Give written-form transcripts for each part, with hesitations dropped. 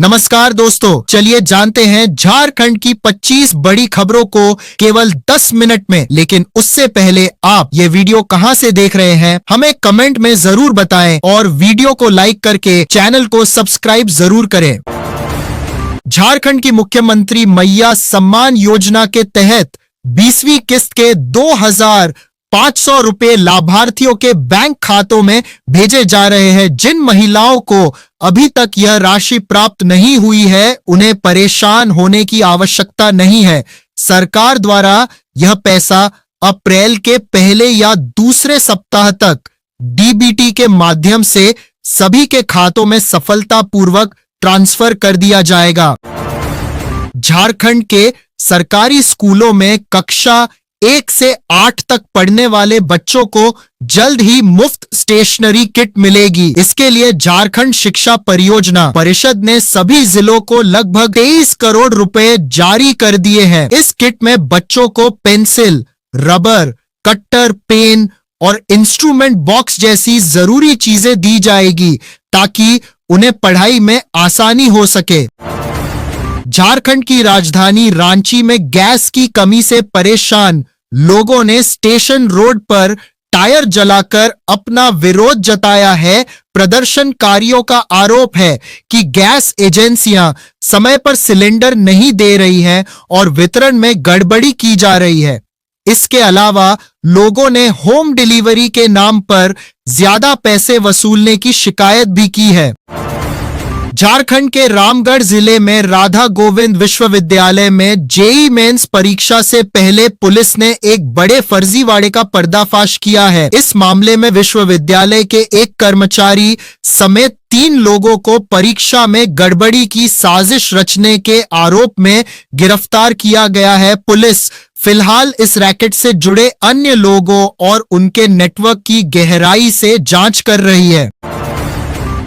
नमस्कार दोस्तों, चलिए जानते हैं झारखंड की 25 बड़ी खबरों को केवल 10 मिनट में। लेकिन उससे पहले आप ये वीडियो कहां से देख रहे हैं हमें कमेंट में जरूर बताएं और वीडियो को लाइक करके चैनल को सब्सक्राइब जरूर करें। झारखंड की मुख्यमंत्री मैया सम्मान योजना के तहत 20वीं किस्त के 2,500 रुपए लाभार्थियों के बैंक खातों में भेजे जा रहे हैं। जिन महिलाओं को अभी तक यह राशि प्राप्त नहीं हुई है, उन्हें परेशान होने की आवश्यकता नहीं है। सरकार द्वारा यह पैसा अप्रैल के पहले या दूसरे सप्ताह तक डीबीटी के माध्यम से सभी के खातों में सफलतापूर्वक ट्रांसफर कर दिया जाएगा। झारखंड के सरकारी स्कूलों में कक्षा 1 से 8 तक पढ़ने वाले बच्चों को जल्द ही मुफ्त स्टेशनरी किट मिलेगी। इसके लिए झारखंड शिक्षा परियोजना परिषद ने सभी जिलों को लगभग 23 करोड़ रुपए जारी कर दिए हैं। इस किट में बच्चों को पेंसिल, रबर, कटर, पेन और इंस्ट्रूमेंट बॉक्स जैसी जरूरी चीजें दी जाएगी ताकि उन्हें पढ़ाई में आसानी हो सके। झारखंड की राजधानी रांची में गैस की कमी से परेशान लोगों ने स्टेशन रोड पर टायर जलाकर अपना विरोध जताया है। प्रदर्शनकारियों का आरोप है कि गैस एजेंसियां समय पर सिलेंडर नहीं दे रही हैं और वितरण में गड़बड़ी की जा रही है। इसके अलावा लोगों ने होम डिलीवरी के नाम पर ज्यादा पैसे वसूलने की शिकायत भी की है। झारखंड के रामगढ़ जिले में राधा गोविंद विश्वविद्यालय में जेईई मेंस परीक्षा से पहले पुलिस ने एक बड़े फर्जीवाड़े का पर्दाफाश किया है। इस मामले में विश्वविद्यालय के एक कर्मचारी समेत 3 लोगों को परीक्षा में गड़बड़ी की साजिश रचने के आरोप में गिरफ्तार किया गया है। पुलिस फिलहाल इस रैकेट से जुड़े अन्य लोगों और उनके नेटवर्क की गहराई से जांच कर रही है।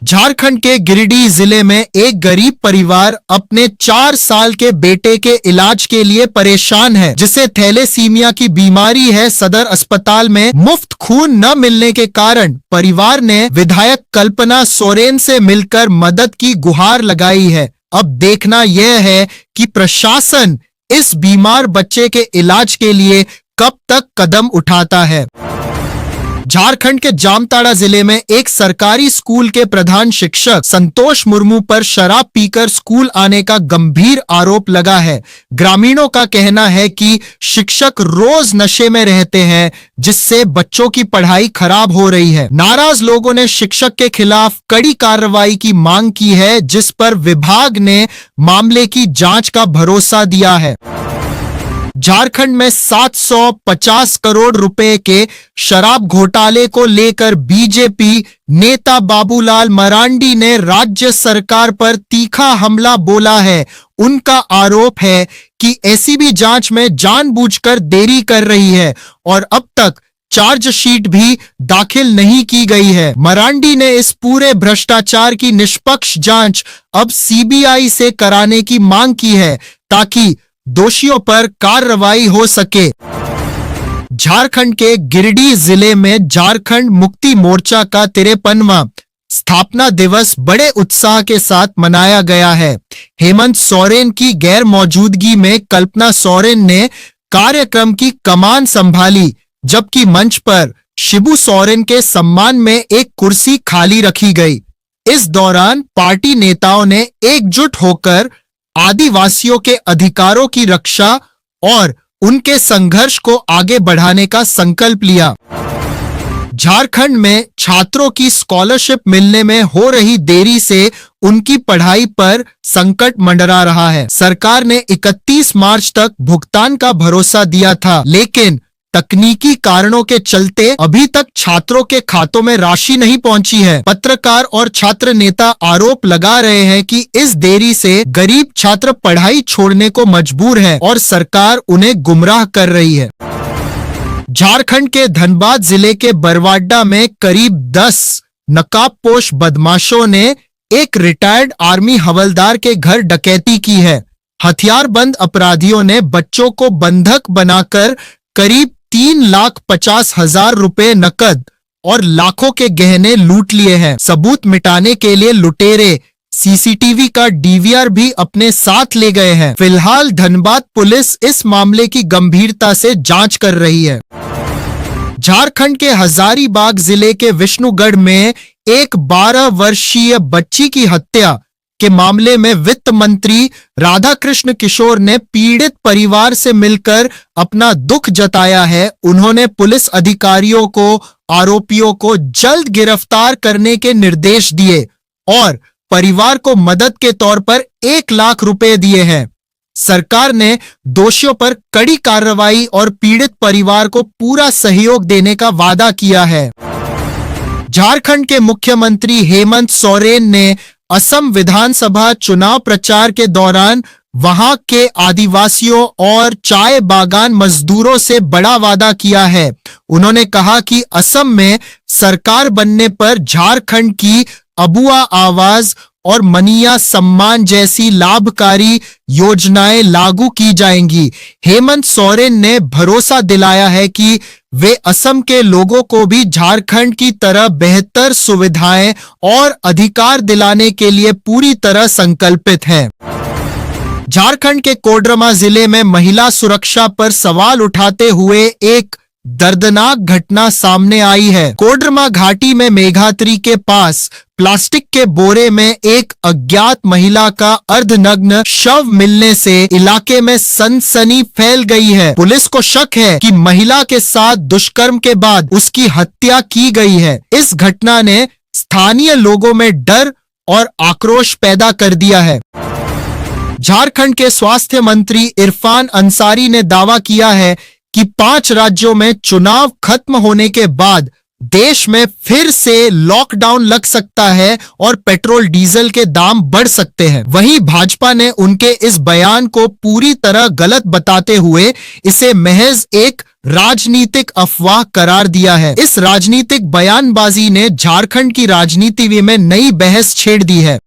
झारखंड के गिरिडीह जिले में एक गरीब परिवार अपने 4 साल के बेटे के इलाज के लिए परेशान है, जिसे थैलेसीमिया की बीमारी है। सदर अस्पताल में मुफ्त खून न मिलने के कारण परिवार ने विधायक कल्पना सोरेन से मिलकर मदद की गुहार लगाई है। अब देखना यह है कि प्रशासन इस बीमार बच्चे के इलाज के लिए कब तक कदम उठाता है। झारखंड के जामताड़ा जिले में एक सरकारी स्कूल के प्रधान शिक्षक संतोष मुर्मू पर शराब पीकर स्कूल आने का गंभीर आरोप लगा है। ग्रामीणों का कहना है कि शिक्षक रोज नशे में रहते हैं, जिससे बच्चों की पढ़ाई खराब हो रही है। नाराज लोगों ने शिक्षक के खिलाफ कड़ी कार्रवाई की मांग की है, जिस पर विभाग ने मामले की जांच का भरोसा दिया है। झारखंड में 750 करोड़ रुपए के शराब घोटाले को लेकर बीजेपी नेता बाबूलाल मरांडी ने राज्य सरकार पर तीखा हमला बोला है। उनका आरोप है कि एसीबी जांच में जानबूझकर देरी कर रही है और अब तक चार्जशीट भी दाखिल नहीं की गई है। मरांडी ने इस पूरे भ्रष्टाचार की निष्पक्ष जांच अब सीबीआई से कराने की मांग की है ताकि दोषियों पर कार्रवाई हो सके। झारखंड के गिरिडीह जिले में झारखंड मुक्ति मोर्चा का 53वां स्थापना दिवस बड़े उत्साह के साथ मनाया गया है। हेमंत सोरेन की गैर मौजूदगी में कल्पना सोरेन ने कार्यक्रम की कमान संभाली, जबकि मंच पर शिबू सोरेन के सम्मान में एक कुर्सी खाली रखी गई। इस दौरान पार्टी नेताओं ने एकजुट होकर आदिवासियों के अधिकारों की रक्षा और उनके संघर्ष को आगे बढ़ाने का संकल्प लिया। झारखंड में छात्रों की स्कॉलरशिप मिलने में हो रही देरी से उनकी पढ़ाई पर संकट मंडरा रहा है। सरकार ने 31 मार्च तक भुगतान का भरोसा दिया था, लेकिन तकनीकी कारणों के चलते अभी तक छात्रों के खातों में राशि नहीं पहुंची है। पत्रकार और छात्र नेता आरोप लगा रहे हैं कि इस देरी से गरीब छात्र पढ़ाई छोड़ने को मजबूर हैं और सरकार उन्हें गुमराह कर रही है। झारखंड के धनबाद जिले के बरवाडा में करीब 10 नकाबपोश बदमाशों ने एक रिटायर्ड आर्मी हवलदार के घर डकैती की है। हथियारबंद अपराधियों ने बच्चों को बंधक बनाकर करीब 3,50,000 रुपए नकद और लाखों के गहने लूट लिए हैं। सबूत मिटाने के लिए लुटेरे सीसीटीवी का डीवीआर भी अपने साथ ले गए हैं। फिलहाल धनबाद पुलिस इस मामले की गंभीरता से जांच कर रही है। झारखंड के हजारीबाग जिले के विष्णुगढ़ में एक 12 वर्षीय बच्ची की हत्या के मामले में वित्त मंत्री राधाकृष्ण किशोर ने पीड़ित परिवार से मिलकर अपना दुख जताया है। उन्होंने पुलिस अधिकारियों को आरोपियों को जल्द गिरफ्तार करने के निर्देश दिए और परिवार को मदद के तौर पर 1 लाख रुपए दिए हैं। सरकार ने दोषियों पर कड़ी कार्रवाई और पीड़ित परिवार को पूरा सहयोग देने का वादा किया है। झारखंड के मुख्यमंत्री हेमंत सोरेन ने असम विधानसभा चुनाव प्रचार के दौरान वहां के आदिवासियों और चाय बागान मजदूरों से बड़ा वादा किया है। उन्होंने कहा कि असम में सरकार बनने पर झारखंड की अबुआ आवाज और मनिया सम्मान जैसी लाभकारी योजनाएं लागू की जाएंगी। हेमंत सोरेन ने भरोसा दिलाया है कि वे असम के लोगों को भी झारखंड की तरह बेहतर सुविधाएं और अधिकार दिलाने के लिए पूरी तरह संकल्पित हैं। झारखंड के कोडरमा जिले में महिला सुरक्षा पर सवाल उठाते हुए एक दर्दनाक घटना सामने आई है। कोडरमा घाटी में मेघात्री के पास प्लास्टिक के बोरे में एक अज्ञात महिला का अर्धनग्न शव मिलने से इलाके में सनसनी फैल गई है। पुलिस को शक है कि महिला के साथ दुष्कर्म के बाद उसकी हत्या की गई है। इस घटना ने स्थानीय लोगों में डर और आक्रोश पैदा कर दिया है। झारखंड के स्वास्थ्य मंत्री इरफान अंसारी ने दावा किया है कि 5 राज्यों में चुनाव खत्म होने के बाद देश में फिर से लॉकडाउन लग सकता है और पेट्रोल डीजल के दाम बढ़ सकते हैं। वहीं भाजपा ने उनके इस बयान को पूरी तरह गलत बताते हुए इसे महज एक राजनीतिक अफवाह करार दिया है। इस राजनीतिक बयानबाजी ने झारखंड की राजनीति में नई बहस छेड़ दी है।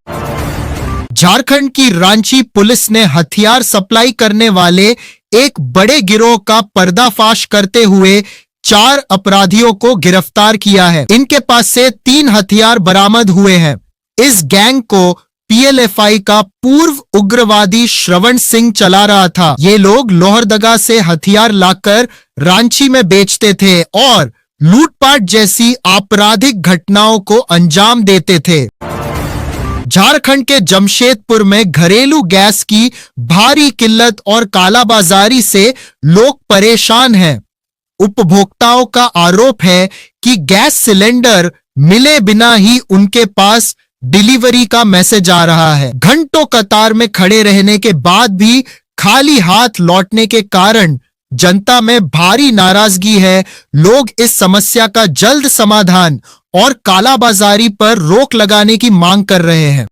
झारखंड की रांची पुलिस ने हथियार सप्लाई करने वाले एक बड़े गिरोह का पर्दाफाश करते हुए 4 अपराधियों को गिरफ्तार किया है। इनके पास से 3 हथियार बरामद हुए हैं। इस गैंग को पीएलएफआई का पूर्व उग्रवादी श्रवण सिंह चला रहा था। ये लोग लोहरदगा से हथियार लाकर रांची में बेचते थे और लूटपाट जैसी आपराधिक घटनाओं को अंजाम देते थे। झारखंड के जमशेदपुर में घरेलू गैस की भारी किल्लत और कालाबाजारी से लोग परेशान हैं। उपभोक्ताओं का आरोप है कि गैस सिलेंडर मिले बिना ही उनके पास डिलीवरी का मैसेज आ रहा है। घंटों कतार में खड़े रहने के बाद भी खाली हाथ लौटने के कारण जनता में भारी नाराजगी है। लोग इस समस्या का जल्द समाधान और कालाबाजारी पर रोक लगाने की मांग कर रहे हैं।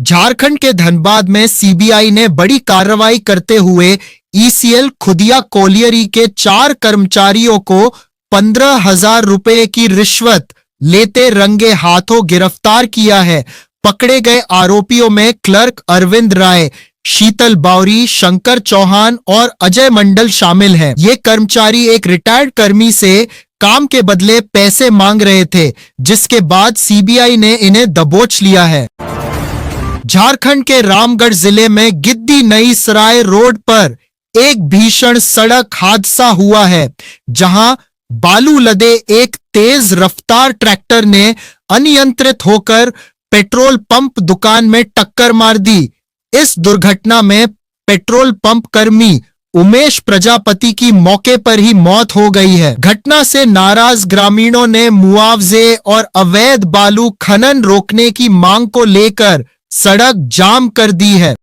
झारखंड के धनबाद में सीबीआई ने बड़ी कार्रवाई करते हुए ईसीएल खुदिया कोलियरी के 4 कर्मचारियों को 15,000 रुपए की रिश्वत लेते रंगे हाथों गिरफ्तार किया है। पकड़े गए आरोपियों में क्लर्क अरविंद राय, शीतल बावरी, शंकर चौहान और अजय मंडल शामिल हैं। ये कर्मचारी एक रिटायर्ड कर्मी से काम के बदले पैसे मांग रहे थे, जिसके बाद सीबीआई ने इन्हें दबोच लिया है। झारखंड के रामगढ़ जिले में गिद्दी नई सराय रोड पर एक भीषण सड़क हादसा हुआ है, जहां बालू लदे एक तेज रफ्तार ट्रैक्टर ने अनियंत्रित होकर पेट्रोल पंप दुकान में टक्कर मार दी। इस दुर्घटना में पेट्रोल पंप कर्मी उमेश प्रजापति की मौके पर ही मौत हो गई है। घटना से नाराज ग्रामीणों ने मुआवजे और अवैध बालू खनन रोकने की मांग को लेकर सड़क जाम कर दी है।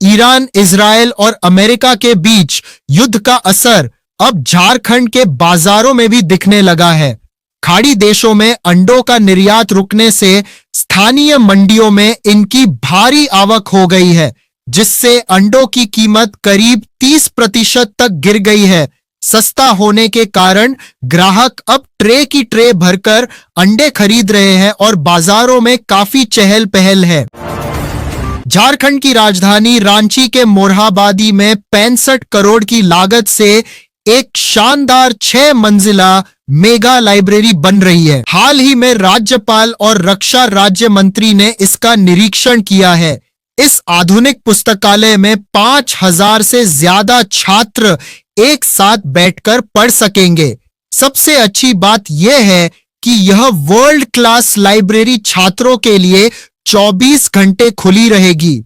ईरान, इजराइल और अमेरिका के बीच युद्ध का असर अब झारखंड के बाजारों में भी दिखने लगा है। खाड़ी देशों में अंडों का निर्यात रुकने से स्थानीय मंडियों में इनकी भारी आवक हो गई है, जिससे अंडों की कीमत करीब 30% तक गिर गई है। सस्ता होने के कारण ग्राहक अब ट्रे की ट्रे भरकर अंडे खरीद रहे हैं और बाजारों में काफी चहल पहल है। झारखंड की राजधानी रांची के मोरहाबादी में 65 करोड़ की लागत से एक शानदार 6 मंजिला मेगा लाइब्रेरी बन रही है। हाल ही में राज्यपाल और रक्षा राज्य मंत्री ने इसका निरीक्षण किया है। इस आधुनिक पुस्तकालय में 5000 से ज्यादा छात्र एक साथ बैठकर पढ़ सकेंगे। सबसे अच्छी बात यह है कि यह वर्ल्ड क्लास लाइब्रेरी छात्रों के लिए 24 घंटे खुली रहेगी।